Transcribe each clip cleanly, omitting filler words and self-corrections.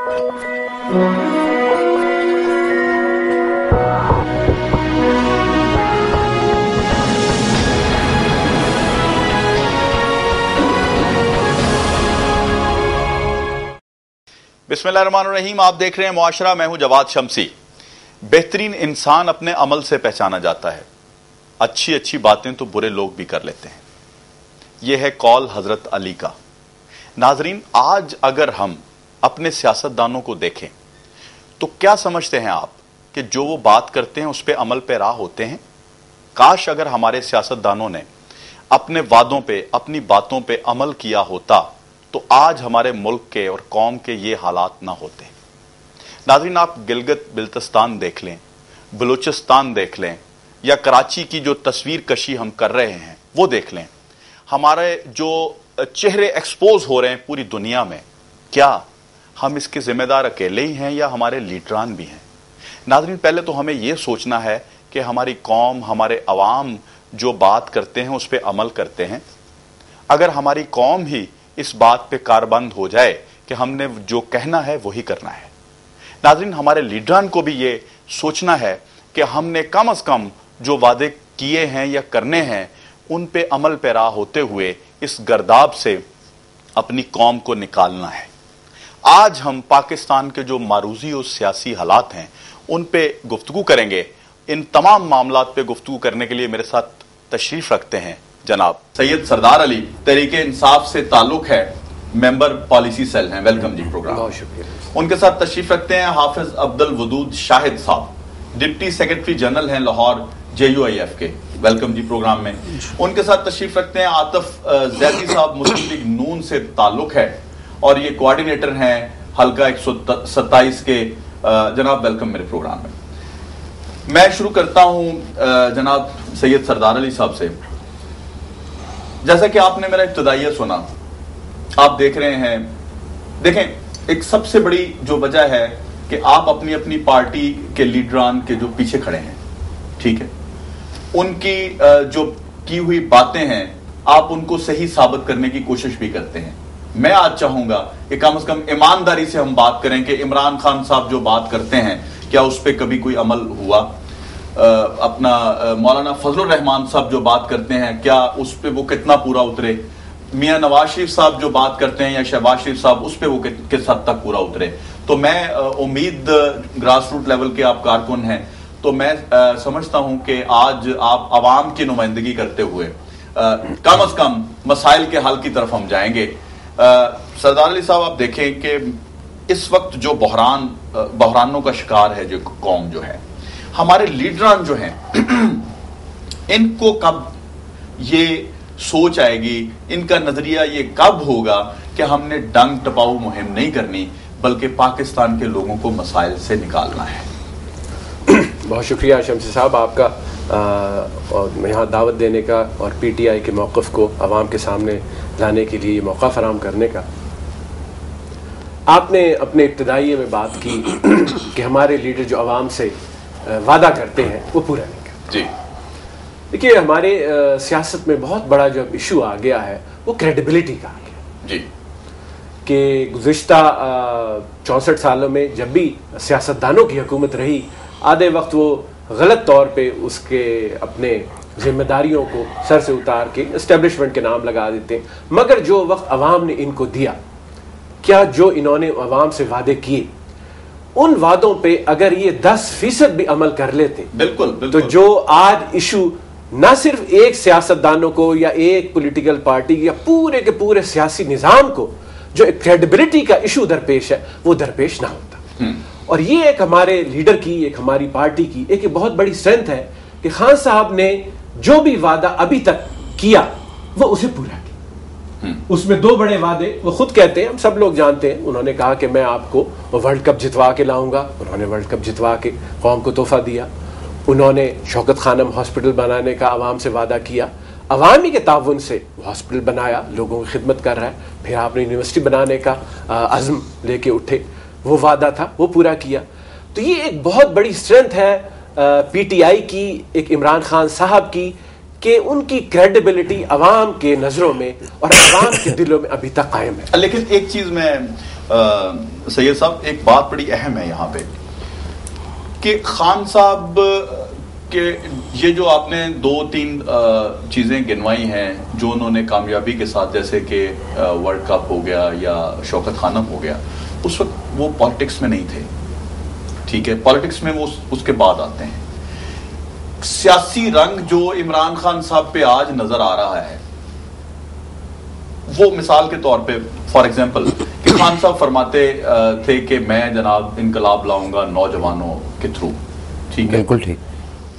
बिस्मिल्लाहिर्रहमानिर्रहीम। आप देख रहे हैं मुआशरा, मैं हूं जवाद शम्सी। बेहतरीन इंसान अपने अमल से पहचाना जाता है। अच्छी अच्छी बातें तो बुरे लोग भी कर लेते हैं। यह है कौल हजरत अली का। नाजरीन, आज अगर हम अपने सियासतदानों को देखें तो क्या समझते हैं आप कि जो वो बात करते हैं उस पर अमल पे राह होते हैं? काश अगर हमारे सियासतदानों ने अपने वादों पे, अपनी बातों पे अमल किया होता तो आज हमारे मुल्क के और कौम के ये हालात ना होते। नाज़रीन, आप गिलगित बिल्तिस्तान देख लें, बलूचिस्तान देख लें, या कराची की जो तस्वीर कशी हम कर रहे हैं वो देख लें। हमारे जो चेहरे एक्सपोज हो रहे हैं पूरी दुनिया में, क्या हम इसके जिम्मेदार अकेले ही हैं या हमारे लीडरान भी हैं? नाज़रीन, पहले तो हमें यह सोचना है कि हमारी कौम, हमारे अवाम जो बात करते हैं उस पर अमल करते हैं। अगर हमारी कौम ही इस बात पे कारबंद हो जाए कि हमने जो कहना है वही करना है। नाज़रीन, हमारे लीडरान को भी ये सोचना है कि हमने कम से कम जो वादे किए हैं या करने हैं उन पे अमल पे राह होते हुए इस गर्दाब से अपनी कौम को निकालना है। आज हम पाकिस्तान के जो मारूजी और सियासी हालात हैं उन पे गुफ्तगू करेंगे। इन तमाम मामलात पे गुफ्तगू करने के लिए मेरे साथ तशरीफ रखते हैं जनाब सैयद सरदार अली, तहरीके इंसाफ से ताल्लुक है, मेंबर पॉलिसी सेल हैं। वेलकम जी प्रोग्राम। बहुत शुक्रिया। उनके साथ तशरीफ रखते हैं हाफिज अब्दुल वदूद शाहिद साहब, डिप्टी सेक्रेटरी जनरल हैं लाहौर JUIF के। वेलकम जी प्रोग्राम में। उनके साथ तशरीफ रखते हैं आतिफ जैदी साहब, मुस्लिम लीग नून से ताल्लुक है और ये कोऑर्डिनेटर हैं हल्का 127 के। जनाब वेलकम मेरे प्रोग्राम में। मैं शुरू करता हूं जनाब सैयद सरदार अली साहब से। जैसा कि आपने मेरा इब्तदाइया सुना, आप देख रहे हैं, देखें एक सबसे बड़ी जो वजह है कि आप अपनी अपनी पार्टी के लीडरान के जो पीछे खड़े हैं, ठीक है, उनकी जो की हुई बातें हैं आप उनको सही साबित करने की कोशिश भी करते हैं। मैं आज चाहूंगा कि कम से कम ईमानदारी से हम बात करें कि इमरान खान साहब जो बात करते हैं क्या उस पर कभी कोई अमल हुआ? अपना मौलाना फजलुर रहमान साहब जो बात करते हैं क्या उस पर वो कितना पूरा उतरे? मियां नवाज शरीफ साहब जो बात करते हैं या शहबाज शरीफ साहब उस पर वो किस हद तक पूरा उतरे? तो मैं उम्मीद, ग्रास रूट लेवल के आप कारकुन हैं, तो मैं समझता हूं कि आज आप आवाम की नुमाइंदगी करते हुए कम से कम मसाइल के हल की तरफ हम जाएंगे। सरदार अली साहब, आप देखें कि इस वक्त जो बहरानों का शिकार है जो कौम जो है, हमारे लीडरान जो हैं इनको कब ये सोच आएगी, इनका नजरिया ये कब होगा कि हमने डंग टपाऊ मुहिम नहीं करनी बल्कि पाकिस्तान के लोगों को मसाइल से निकालना है? बहुत शुक्रिया शम्सी साहब आपका और यहाँ दावत देने का और PTI के मौक़िफ़ को आवाम के सामने लाने के लिए मौका फराहम करने का। आपने अपने इब्तदाई में बात की कि हमारे लीडर जो आवाम से वादा करते हैं वो पूरा नहीं करते। जी देखिए, हमारे सियासत में बहुत बड़ा जो इशू आ गया है वो क्रेडिबिलिटी का आ गया जी, कि गुज़िश्ता 64 सालों में जब भी सियासतदानों की हुकूमत रही, आधे वक्त वो गलत तौर पे उसके अपने जिम्मेदारियों को सर से उतार के एस्टेब्लिशमेंट के नाम लगा देते हैं। मगर जो वक्त अवाम ने इनको दिया, क्या जो इन्होंने अवाम से वादे किए उन वादों पे अगर ये 10% भी अमल कर लेते बिल्कुल, तो जो आज इशू ना सिर्फ एक सियासतदानों को या एक पॉलिटिकल पार्टी या पूरे के पूरे सियासी निजाम को जो एक क्रेडिबिलिटी का इशू दरपेश है वो दरपेश ना होता। और ये एक हमारे लीडर की, एक हमारी पार्टी की एक बहुत बड़ी स्ट्रेंथ है कि खान साहब ने जो भी वादा अभी तक किया वो उसे पूरा किया। उसमें 2 बड़े वादे वो खुद कहते हैं, हम सब लोग जानते हैं। उन्होंने कहा कि मैं आपको वर्ल्ड कप जितवा के लाऊंगा, उन्होंने वर्ल्ड कप जितवा के कौम को तोहफा दिया। उन्होंने शौकत खानम हॉस्पिटल बनाने का आवाम से वादा किया, अवामी के ताउन से हॉस्पिटल बनाया, लोगों की खिदमत कर रहा है। फिर आपने यूनिवर्सिटी बनाने का अज़्म लेके उठे, वो वादा था वो पूरा किया। तो ये एक बहुत बड़ी स्ट्रेंथ है PTI की, एक इमरान खान साहब की, कि उनकी क्रेडिबिलिटी अवाम के नजरों में और अवाम के दिलों में अभी तक कायम है। लेकिन एक चीज मैं सैयद साहब, एक बात बड़ी अहम है यहाँ पे कि खान साहब के ये जो आपने 2-3 चीज़ें गिनवाई हैं जो उन्होंने कामयाबी के साथ, जैसे कि वर्ल्ड कप हो गया या शौकत खानम हो गया, उस वक्त वो पॉलिटिक्स में नहीं थे, ठीक है, पॉलिटिक्स में वो उसके बाद आते हैं। सियासी रंग जो इमरान खान साहब पे आज नजर आ रहा है, वो मिसाल के तौर पे फॉर एग्जांपल कि खान साहब फरमाते थे कि मैं जनाब इनकलाब लाऊंगा नौजवानों के थ्रू, ठीक है, बिल्कुल ठीक।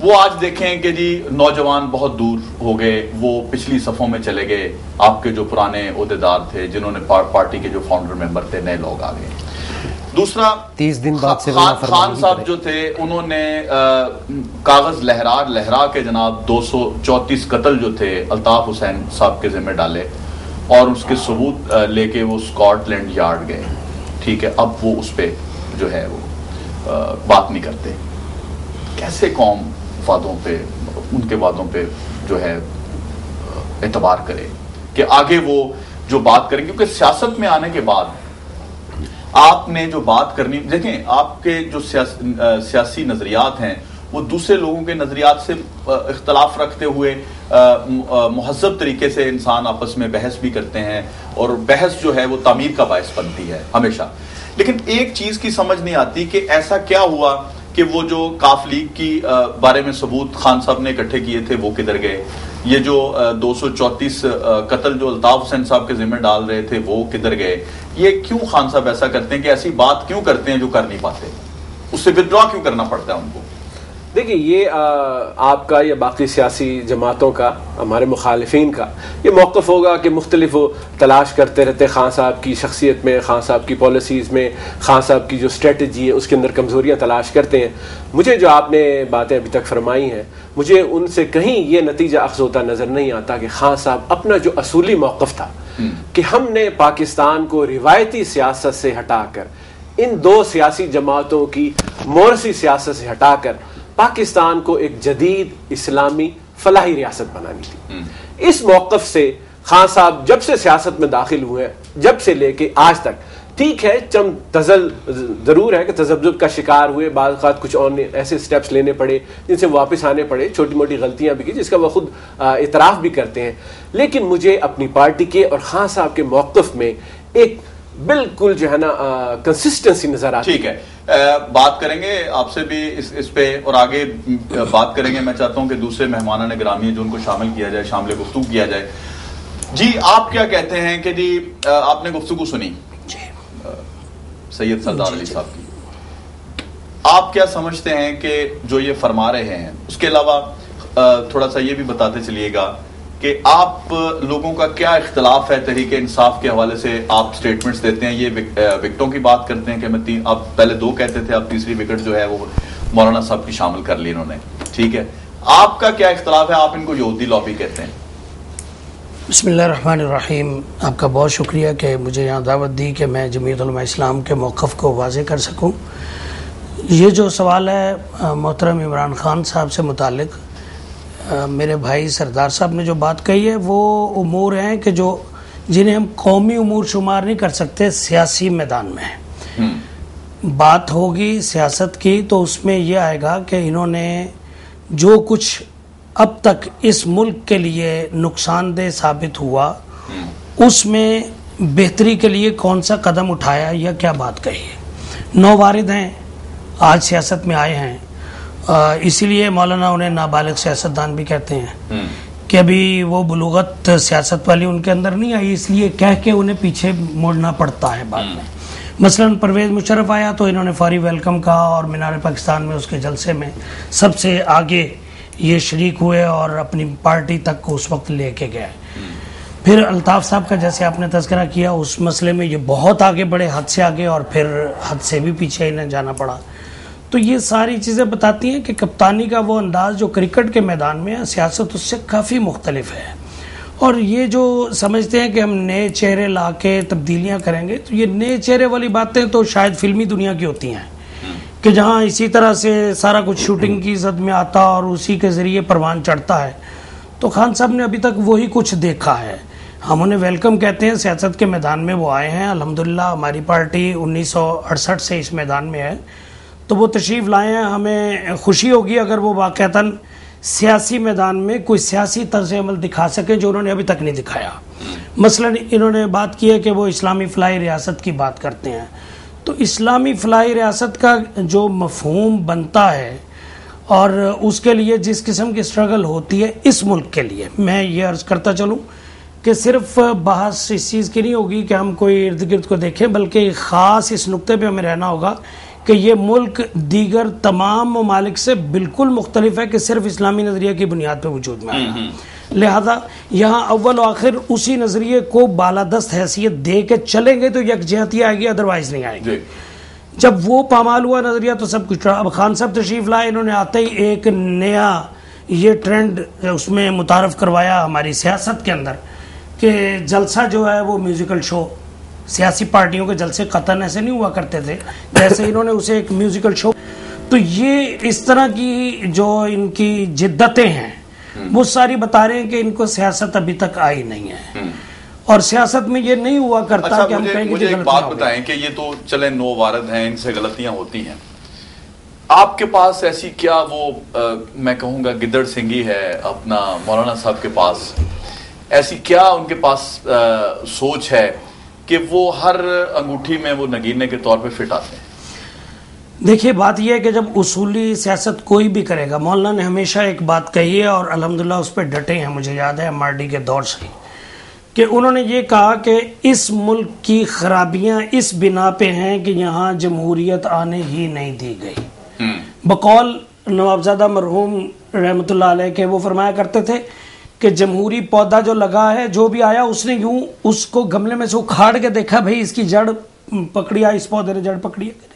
वो आज देखें कि जी नौजवान बहुत दूर हो गए, वो पिछली सफ़ों में चले गए, आपके जो पुराने ओहदेदार थे जिन्होंने पार्टी के जो फाउंडर मेंबर थे, नए लोग आ गए। दूसरा 30 दिन बाद से खान साहब जो थे उन्होंने कागज लहरा के जनाब 234 कत्ल जो थे अल्ताफ हुसैन साहब के जिम्मे डाले और उसके सबूत लेके वो स्कॉटलैंड यार्ड गए, ठीक है। अब वो उस पर जो है वो बात नहीं करते। कैसे कौम वादों पे, उनके वादों पे जो है एतबार करे कि आगे वो जो बात करें, क्योंकि सियासत में आने के बाद आपने जो बात करनी, देखें आपके जो सियासी नजरियात हैं वो दूसरे लोगों के नजरियात से इख्तलाफ रखते हुए मुहज़्ज़ब तरीके से इंसान आपस में बहस भी करते हैं और बहस जो है वो तामीर का बायस बनती है हमेशा। लेकिन एक चीज की समझ नहीं आती कि ऐसा क्या हुआ कि वो जो काफ लीग की बारे में सबूत खान साहब ने इकट्ठे किए थे वो किधर गए, ये जो 234 कत्ल जो अल्ताफ हुसैन साहब के जिम्मे डाल रहे थे वो किधर गए। ये क्यों खान साहब ऐसा करते हैं कि ऐसी बात क्यों करते हैं जो कर नहीं पाते, उससे विड्रॉ क्यों करना पड़ता है उनको? देखिए, ये आपका या बाकी सियासी जमातों का, हमारे मुखालिफिन का ये मौक़िफ़ होगा कि मुख्तलिफ वो तलाश करते रहते खान साहब की शख्सियत में, खान साहब की पॉलिसीज़ में, खान साहब की जो स्ट्रेटजी है उसके अंदर कमज़ोरियाँ तलाश करते हैं। मुझे जो आपने बातें अभी तक फरमाई हैं, मुझे उनसे कहीं ये नतीजा अख्ज़ होता नज़र नहीं आता कि खान साहब अपना जो असूली मौक़िफ़ था कि हमने पाकिस्तान को रिवायती सियासत से हटाकर इन दो सियासी जमातों की मोरसी सियासत से हटाकर पाकिस्तान को एक जदीद इस्लामी फलाही रियासत बनानी थी। इस मौक़िफ़ से खान साहब जब से सियासत में दाखिल हुए, जब से लेके आज तक, ठीक है चम तजल ज़रूर है कि तजब्जुब का शिकार हुए, बाद कुछ और ऐसे स्टेप्स लेने पड़े जिनसे वापस आने पड़े, छोटी मोटी गलतियां भी की जिसका वह खुद इतराफ़ भी करते हैं। लेकिन मुझे अपनी पार्टी के और खान साहब के मौक़िफ़ में एक बिल्कुल जो है ना कंसिस्टेंसी नजर आती है। ठीक है, बात करेंगे आपसे भी इस पे और आगे बात करेंगे। मैं चाहता हूं कि दूसरे मेहमानान गिरामी जो उनको शामिल किया जाए, शामिल गुफ्तगू किया जाए। जी, आप क्या कहते हैं कि जी आपने गुफ्तगू सुनी सैयद सरदार अली साहब की, आप क्या समझते हैं कि जो ये फरमा रहे हैं, उसके अलावा थोड़ा सा ये भी बताते चलिएगा कि आप लोगों का क्या इख्तलाफ है तहरीक इंसाफ के हवाले से। आप स्टेटमेंट्स देते हैं, ये विकेटों की बात करते हैं कि मैं आप पहले 2 कहते थे, आप तीसरी विकेट जो है वो मौलाना साहब की शामिल कर ली इन्होंने, ठीक है। आपका क्या इख्तलाफ है? आप इनको यहूदी लॉबी कहते हैं। बिस्मिल्लाहिर्रहमानिर्रहीम। आपका बहुत शुक्रिया कि मुझे यहाँ दावत दी कि मैं जमीयत उलमा इस्लाम के मौक़िफ़ को वाज़ेह कर सकूँ। ये जो सवाल है मोहतरम इमरान खान साहब से मुतालिक, मेरे भाई सरदार साहब ने जो बात कही है वो उमूर हैं कि जो जिन्हें हम कौमी उमूर शुमार नहीं कर सकते, सियासी मैदान में बात होगी सियासत की तो उसमें यह आएगा कि इन्होंने जो कुछ अब तक इस मुल्क के लिए नुकसानदेह साबित हुआ उसमें बेहतरी के लिए कौन सा कदम उठाया या क्या बात कही है। नौवारिद हैं, आज सियासत में आए हैं, इसीलिए मौलाना उन्हें नाबालिग सियासतदान भी कहते हैं कि अभी वो बुलूगत सियासत वाली उनके अंदर नहीं आई, इसलिए कह के उन्हें पीछे मुड़ना पड़ता है बाद में। मसलन परवेज़ मुशर्रफ आया तो इन्होंने फौरी वेलकम कहा और मीनार पाकिस्तान में उसके जलसे में सबसे आगे ये शरीक हुए और अपनी पार्टी तक को उस वक्त लेके गए। फिर अल्ताफ़ साहब का जैसे आपने तज़किरा किया, उस मसले में ये बहुत आगे बढ़े, हद से आगे, और फिर हद से भी पीछे इन्हें जाना पड़ा। तो ये सारी चीज़ें बताती हैं कि कप्तानी का वो अंदाज़ जो क्रिकेट के मैदान में है, सियासत उससे काफ़ी मुख्तलिफ है। और ये जो समझते हैं कि हम नए चेहरे ला के तब्दीलियाँ करेंगे, तो ये नए चेहरे वाली बातें तो शायद फिल्मी दुनिया की होती हैं कि जहाँ इसी तरह से सारा कुछ शूटिंग की ज़द में आता और उसी के ज़रिए परवान चढ़ता है। तो खान साहब ने अभी तक वही कुछ देखा है। हम उन्हें वेलकम कहते हैं। सियासत के मैदान में वो आए हैं, अल्हम्दुलिल्लाह हमारी पार्टी 1968 से इस मैदान में है, तो वो तशरीफ़ लाए हैं। हमें खुशी होगी अगर वो वाक़अतन सियासी मैदान में कोई सियासी तर्ज़ अमल दिखा सकें जो उन्होंने अभी तक नहीं दिखाया। मसलन इन्होंने बात की है कि वो इस्लामी फ़लाही रियासत की बात करते हैं, तो इस्लामी फ़लाही रियासत का जो मफ़हूम बनता है और उसके लिए जिस किस्म की स्ट्रगल होती है इस मुल्क के लिए, मैं ये अर्ज़ करता चलूँ कि सिर्फ बहस इस चीज़ की नहीं होगी कि हम कोई इर्द गिर्द को देखें, बल्कि ख़ास इस नुक्ते पे हमें रहना होगा कि ये मुल्क दीगर तमाम ममालिक से बिल्कुल मुख्तलिफ है कि सिर्फ इस्लामी नज़रिया की बुनियाद पर वजूद में आया। लिहाजा यहाँ अव्वल व आखिर उसी नज़रिए को बालादस्त हैसियत दे के चलेंगे तो यकजहती आएगी, अदरवाइज नहीं आएगी। जब वो पामाल हुआ नज़रिया तो सब कुछ। अब खान साहब तशरीफ़ लाए, इन्होंने आते ही एक नया ये ट्रेंड उसमें मुतारफ़ करवाया हमारी सियासत के अंदर कि जलसा जो है वो म्यूज़िकल शो, सियासी पार्टियों के जलसे कतन ऐसे नहीं हुआ करते थे, जैसे इन्होंने उसे एक म्यूज़िकल शो। तो ये इस तरह की जो इनकी जिद्दतें हैं वो सारी बता रहे हैं कि इनको सियासत अभी तक आई नहीं है, और सियासत में ये नहीं हुआ करता। अच्छा, कि हम कहेंगे मुझे एक बात बताएं कि ये तो चले नो वारद हैं, इनसे गलतियां होती हैं, आपके पास ऐसी क्या वो मैं कहूँगा गिद्दड़ सिंगी है अपना मौलाना साहब के पास, ऐसी क्या उनके पास सोच है कि वो हर अंगूठी में वो नगीने के तौर पे फिट आते हैं? देखिए, बात यह है कि जब उसूली सियासत कोई भी करेगा, मौलाना ने हमेशा एक बात कही है और अल्हम्दुलिल्लाह उस पर डटे हैं, मुझे याद है एमआरडी के दौर से, कि उन्होंने ये कहा कि इस मुल्क की खराबियां इस बिना पे हैं कि यहाँ जमहूरियत आने ही नहीं दी गई। बकौल नवाबजादा मरहूम रहमतुल्लाह अलैह के वो फरमाया करते थे कि जमहूरी पौधा जो लगा है, जो भी आया उसने यूं उसको गमले में से उखाड़ के देखा, भाई इसकी जड़ पकड़ी है, इस पौधे ने जड़ पकड़ी है।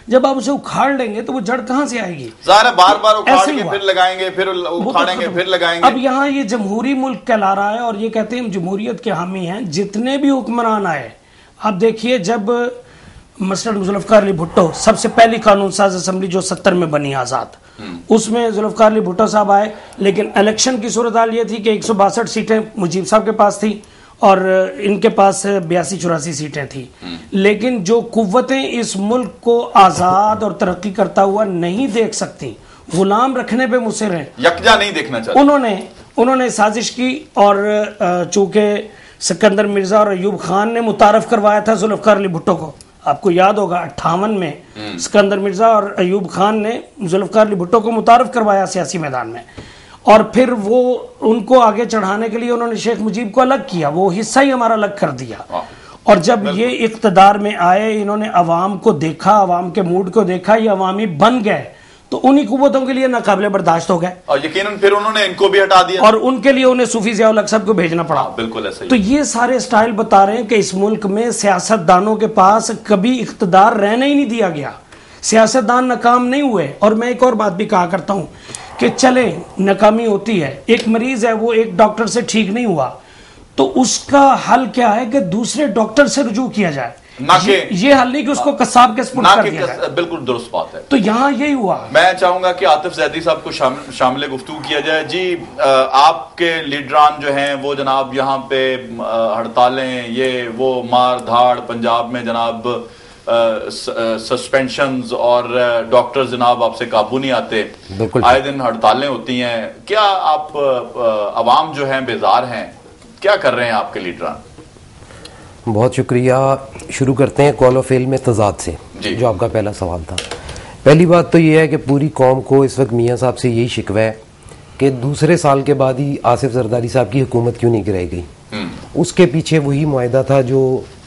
जब आप उसे उखाड़ लेंगे तो वो जड़ कहां से आएगी? बार बार उखाड़ के फिर लगाएंगे, फिर उखाड़ेंगे, फिर लगाएंगे। अब यहाँ ये जमहूरी मुल्क कहला रहा है और ये कहते हैं हम जमहूरियत के हामी हैं। जितने भी हुक्मरान आए, आप देखिए, जब मसलन जुल्फ़िकार अली भुट्टो, सबसे पहली कानून साज असम्बली जो 70 में बनी आज़ाद, उसमें जुल्फ़िकार अली भुट्टो साहब आए, लेकिन इलेक्शन की सूरत हाल ये थी कि 162 सीटें मुजीब साहब के पास थी और इनके पास 82-84 सीटें थी। लेकिन जो कुव्वतें इस मुल्क को आज़ाद और तरक्की करता हुआ नहीं देख सकती, गुलाम रखने पे मुसर हैं, यकजा नहीं देखना चाहते, उन्होंने साजिश की और चूंकि सिकंदर मिर्जा और अयूब खान ने मुतारफ करवाया था जुल्फ़िकार अली भुट्टो को, आपको याद होगा 58 में सिकंदर मिर्जा और अयूब खान ने जुल्फ़िकार अली भुट्टो को मुतारफ करवाया सियासी मैदान में, और फिर वो उनको आगे चढ़ाने के लिए उन्होंने शेख मुजीब को अलग किया, वो हिस्सा ही हमारा अलग कर दिया। और जब ये इक़्तिदार में आए, इन्होंने अवाम को देखा, अवाम के मूड को देखा, ये अवामी बन गए, तो उन्हीं कुव्वतों के लिए नाकाबिले बर्दाश्त हो गए और यकीनन फिर उन्होंने इनको भी हटा दिया और उनके लिए उन्हें सूफी ज़िया उल हक साहब को भेजना पड़ा। बिल्कुल ऐसा ही। तो ये सारे स्टाइल बता रहे हैं कि इस मुल्क में सियासतदानों के पास कभी इक़्तिदार रहने ही नहीं दिया गया, सियासतदान नाकाम नहीं हुए। और मैं एक और बात भी कहा करता हूँ कि चले नाकामी होती है, एक मरीज है वो एक डॉक्टर से ठीक नहीं हुआ, तो उसका हल क्या है कि दूसरे डॉक्टर से रुजू किया जाए, ये हल नहीं कि उसको कसाब के स्पुर्द कर दिया जाए। बिल्कुल दुरुस्त बात है। तो यहाँ यही हुआ। मैं चाहूंगा कि आतिफ जैदी साहब को शामिल गुफ्तगू किया जाए। जी, आपके लीडरान जो हैं वो जनाब यहाँ पे हड़तालें, ये वो मार धाड़, पंजाब में जनाब सस्पेंशंस और डॉक्टर जनाब आपसे काबू नहीं आते, आए दिन हड़तालें होती हैं। क्या आप अवाम जो हैं बेजार हैं, क्या कर रहे हैं आपके लीडरान? बहुत शुक्रिया। शुरू करते हैं कॉल ऑफ फेल में तजाद से, जो आपका पहला सवाल था। पहली बात तो ये है कि पूरी कौम को इस वक्त मियाँ साहब से यही शिकवा है कि दूसरे साल के बाद ही आसिफ जरदारी साहब की हुकूमत क्यों नहीं गिराई गई। उसके पीछे वही मुआहदा था जो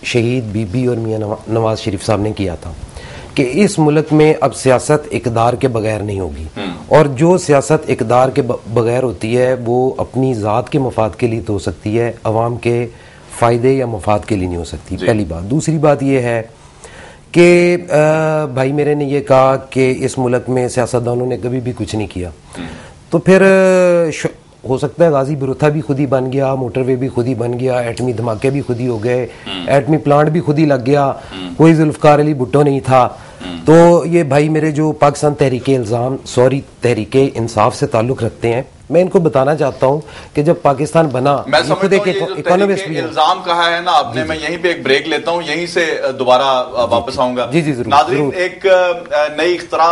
शहीद बीबी और मियाँ नवाज शरीफ साहब ने किया था कि इस मुल्क में अब सियासत इक़्तिदार के बगैर नहीं होगी, और जो सियासत इक़्तिदार के बगैर होती है वो अपनी ज़ात के मफाद के लिए तो हो सकती है, अवाम के फ़ायदे या मफाद के लिए नहीं हो सकती। पहली बात। दूसरी बात यह है कि भाई मेरे ने यह कहा कि इस मुल्क में सियासतदानों ने कभी भी कुछ नहीं किया, तो फिर हो सकता है गाजी बरूथा भी खुद ही बन गया, मोटरवे भी खुद ही बन गया, एटमी धमाके भी खुद ही हो गए, एटमी प्लांट भी खुद ही लग गया, कोई जुल्फ़िकार अली भुट्टो नहीं था। तो ये भाई मेरे जो पाकिस्तान तहरीके इंसाफ से ताल्लुक़ रखते हैं मैं इनको बताना चाहता हूं कि जब पाकिस्तान बना, मैं समझता हूं ये इकोनॉमिस्ट भी इल्जाम कहा है ना आपने, मैं यहीं पे एक ब्रेक लेता हूं, यहीं से दोबारा वापस आऊंगा। जी जरूर। नाज़रीन, एक नई इख्तरा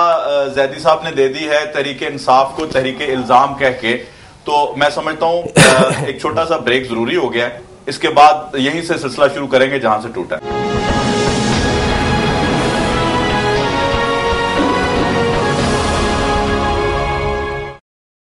जैदी साहब ने दे दी है तहरीक इंसाफ को तहरीक इल्जाम कह के, तो मैं समझता हूं एक छोटा सा ब्रेक जरूरी हो गया है। इसके बाद यहीं से सिलसिला शुरू करेंगे जहां से टूटा है।